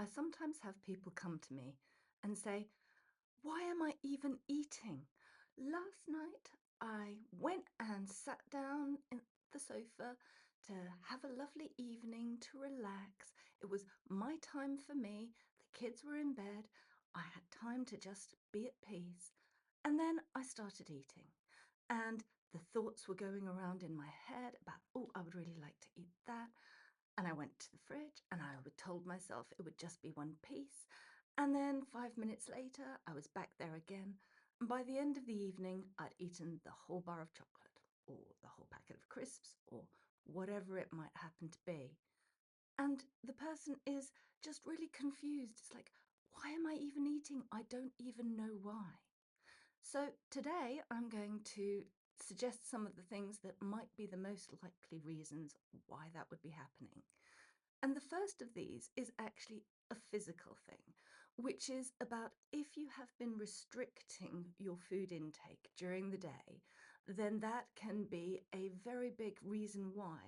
I sometimes have people come to me and say, why am I even eating? Last night I went and sat down in the sofa to have a lovely evening to relax. It was my time for me. The kids were in bed. I had time to just be at peace. And then I started eating. And the thoughts were going around in my head about, oh, I would really like to eat that. And I went to the fridge and I would told myself it would just be one piece. And then 5 minutes later, I was back there again. And by the end of the evening, I'd eaten the whole bar of chocolate or the whole packet of crisps or whatever it might happen to be. And the person is just really confused. It's like, why am I even eating? I don't even know why. So today I'm going to suggest some of the things that might be the most likely reasons why that would be happening. And the first of these is actually a physical thing, which is about if you have been restricting your food intake during the day, then that can be a very big reason why,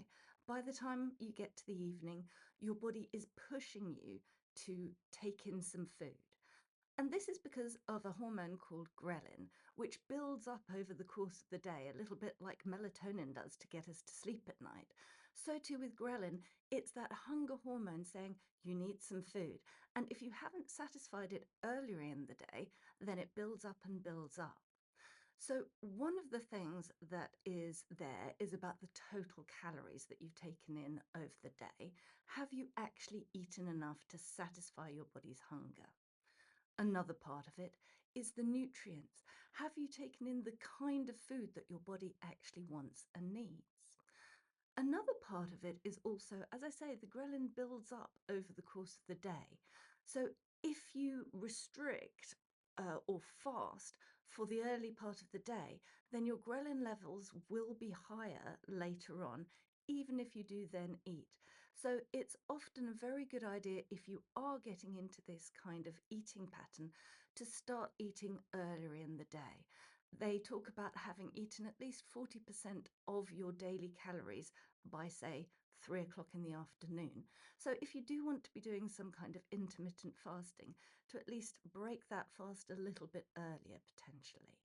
by the time you get to the evening, your body is pushing you to take in some food. And this is because of a hormone called ghrelin, which builds up over the course of the day, a little bit like melatonin does to get us to sleep at night. So too with ghrelin, it's that hunger hormone saying you need some food. And if you haven't satisfied it earlier in the day, then it builds up and builds up. So one of the things that is there is about the total calories that you've taken in over the day. Have you actually eaten enough to satisfy your body's hunger? Another part of it is the nutrients. Have you taken in the kind of food that your body actually wants and needs? Another part of it is also, as I say, the ghrelin builds up over the course of the day. So if you restrict or fast for the early part of the day, then your ghrelin levels will be higher later on, even if you do then eat. So it's often a very good idea if you are getting into this kind of eating pattern to start eating earlier in the day. They talk about having eaten at least 40% of your daily calories by, say, 3 o'clock in the afternoon. So if you do want to be doing some kind of intermittent fasting, to at least break that fast a little bit earlier potentially.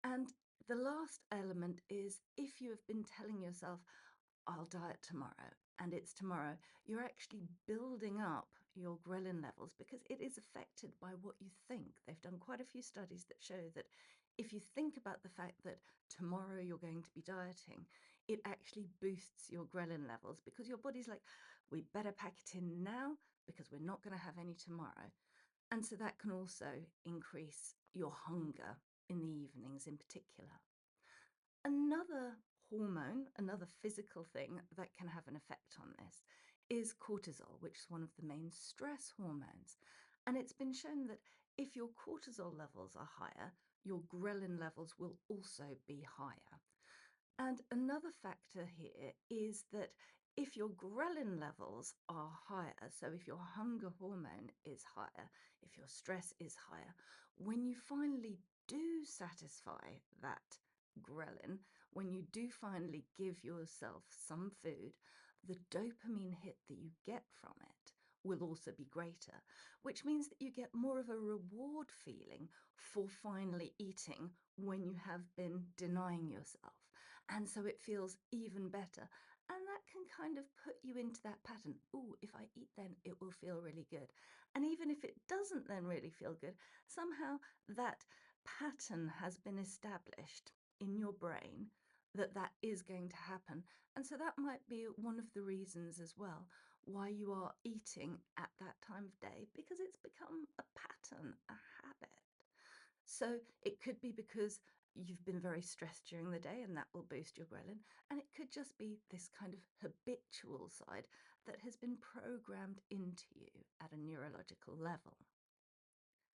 And the last element is if you have been telling yourself, I'll diet tomorrow, and it's tomorrow, you're actually building up your ghrelin levels because it is affected by what you think. They've done quite a few studies that show that if you think about the fact that tomorrow you're going to be dieting, it actually boosts your ghrelin levels because your body's like, we better pack it in now because we're not going to have any tomorrow. And so that can also increase your hunger in the evenings in particular. Another hormone, another physical thing that can have an effect on this is cortisol, which is one of the main stress hormones. And it's been shown that if your cortisol levels are higher, your ghrelin levels will also be higher. And another factor here is that if your ghrelin levels are higher, so if your hunger hormone is higher, if your stress is higher, when you finally do satisfy that ghrelin, when you do finally give yourself some food, the dopamine hit that you get from it will also be greater, which means that you get more of a reward feeling for finally eating when you have been denying yourself. And so it feels even better. And that can kind of put you into that pattern. Oh, if I eat then it will feel really good. And even if it doesn't then really feel good, somehow that pattern has been established in your brain that that is going to happen. And so that might be one of the reasons as well why you are eating at that time of day, because it's become a pattern, a habit. So it could be because you've been very stressed during the day and that will boost your ghrelin. And it could just be this kind of habitual side that has been programmed into you at a neurological level.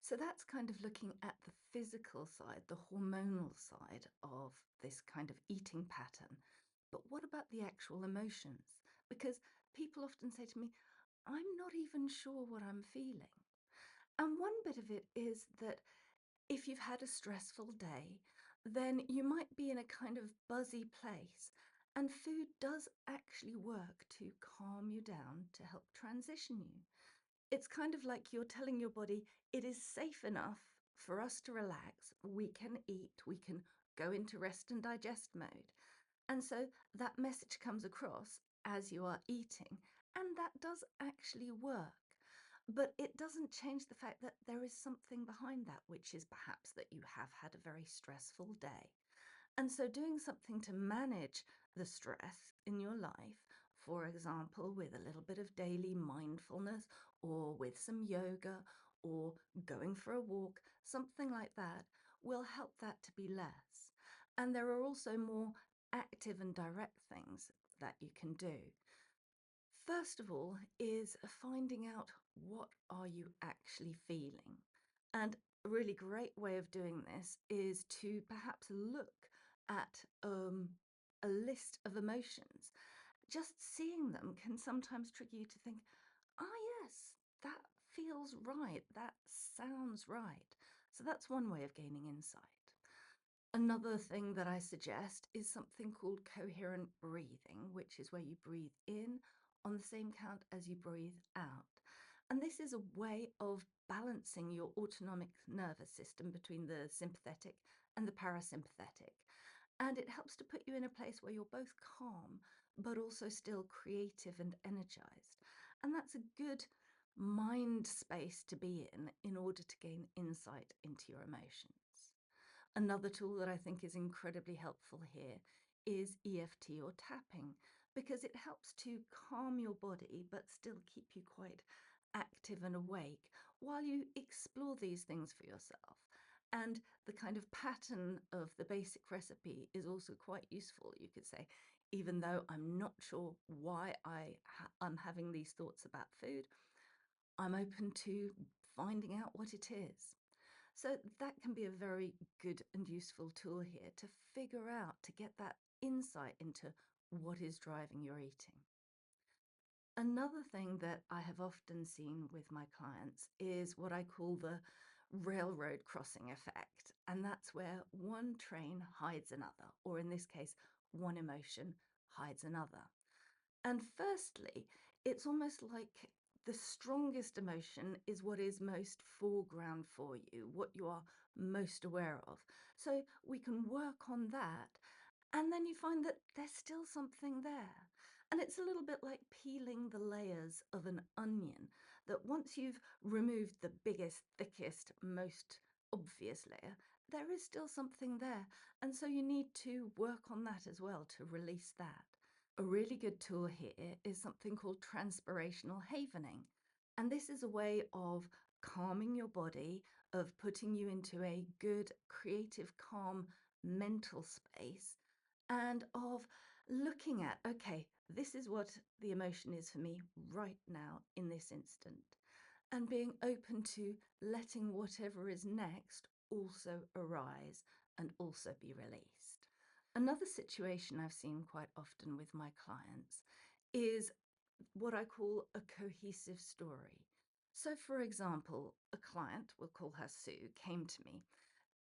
So that's kind of looking at the physical side, the hormonal side of this kind of eating pattern. But what about the actual emotions? Because people often say to me, I'm not even sure what I'm feeling. And one bit of it is that if you've had a stressful day, then you might be in a kind of buzzy place. And food does actually work to calm you down to help transition you. It's kind of like you're telling your body it is safe enough for us to relax. We can eat, we can go into rest and digest mode. And so that message comes across as you are eating, and that does actually work. But it doesn't change the fact that there is something behind that, which is perhaps that you have had a very stressful day. And so, doing something to manage the stress in your life, for example, with a little bit of daily mindfulness or with some yoga or going for a walk, something like that, will help that to be less. And there are also more active and direct things that you can do. First of all is finding out what are you actually feeling. And a really great way of doing this is to perhaps look at a list of emotions. Just seeing them can sometimes trigger you to think, ah, yes, that feels right, that sounds right. So that's one way of gaining insight. Another thing that I suggest is something called coherent breathing, which is where you breathe in on the same count as you breathe out. And this is a way of balancing your autonomic nervous system between the sympathetic and the parasympathetic. And it helps to put you in a place where you're both calm, but also still creative and energized. And that's a good mind space to be in order to gain insight into your emotions. Another tool that I think is incredibly helpful here is EFT or tapping, because it helps to calm your body but still keep you quite active and awake while you explore these things for yourself. And the kind of pattern of the basic recipe is also quite useful, you could say. Even though I'm not sure why I'm having these thoughts about food, I'm open to finding out what it is. So that can be a very good and useful tool here to figure out, to get that insight into what is driving your eating. Another thing that I have often seen with my clients is what I call the railroad crossing effect. And that's where one train hides another, or in this case, one emotion hides another. And firstly, it's almost like the strongest emotion is what is most foreground for you, what you are most aware of. So we can work on that, and then you find that there's still something there. And it's a little bit like peeling the layers of an onion, that once you've removed the biggest, thickest, most obvious layer, there is still something there. And so you need to work on that as well to release that. A really good tool here is something called transpirational havening. And this is a way of calming your body, of putting you into a good, creative, calm mental space, and of looking at, okay, this is what the emotion is for me right now in this instant, and being open to letting whatever is next also arise and also be released. Another situation I've seen quite often with my clients is what I call a cohesive story. So, for example, a client, we'll call her Sue, came to me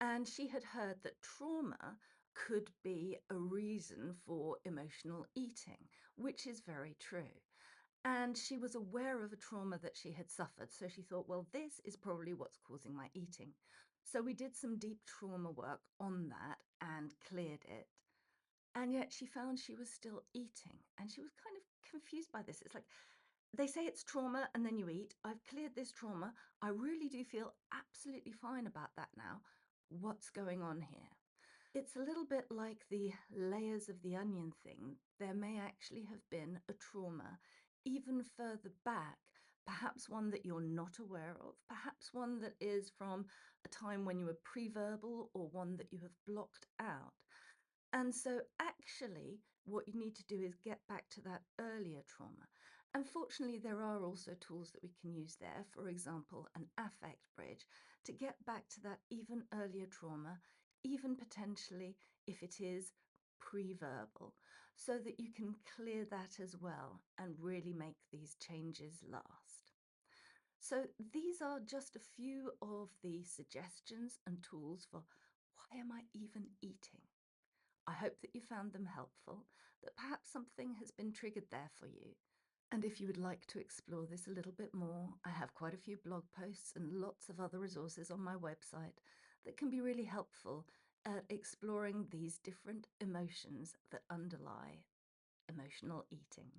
and she had heard that trauma could be a reason for emotional eating, which is very true. And she was aware of a trauma that she had suffered. So she thought, well, this is probably what's causing my eating. So we did some deep trauma work on that and cleared it. And yet she found she was still eating. And she was kind of confused by this. It's like, they say it's trauma and then you eat. I've cleared this trauma. I really do feel absolutely fine about that now. What's going on here? It's a little bit like the layers of the onion thing. There may actually have been a trauma even further back, perhaps one that you're not aware of, perhaps one that is from a time when you were pre-verbal or one that you have blocked out. And so, actually, what you need to do is get back to that earlier trauma. And fortunately, there are also tools that we can use there, for example, an affect bridge, to get back to that even earlier trauma, even potentially if it is pre verbal, so that you can clear that as well and really make these changes last. So, these are just a few of the suggestions and tools for why am I even eating? I hope that you found them helpful, that perhaps something has been triggered there for you. And if you would like to explore this a little bit more, I have quite a few blog posts and lots of other resources on my website that can be really helpful at exploring these different emotions that underlie emotional eating.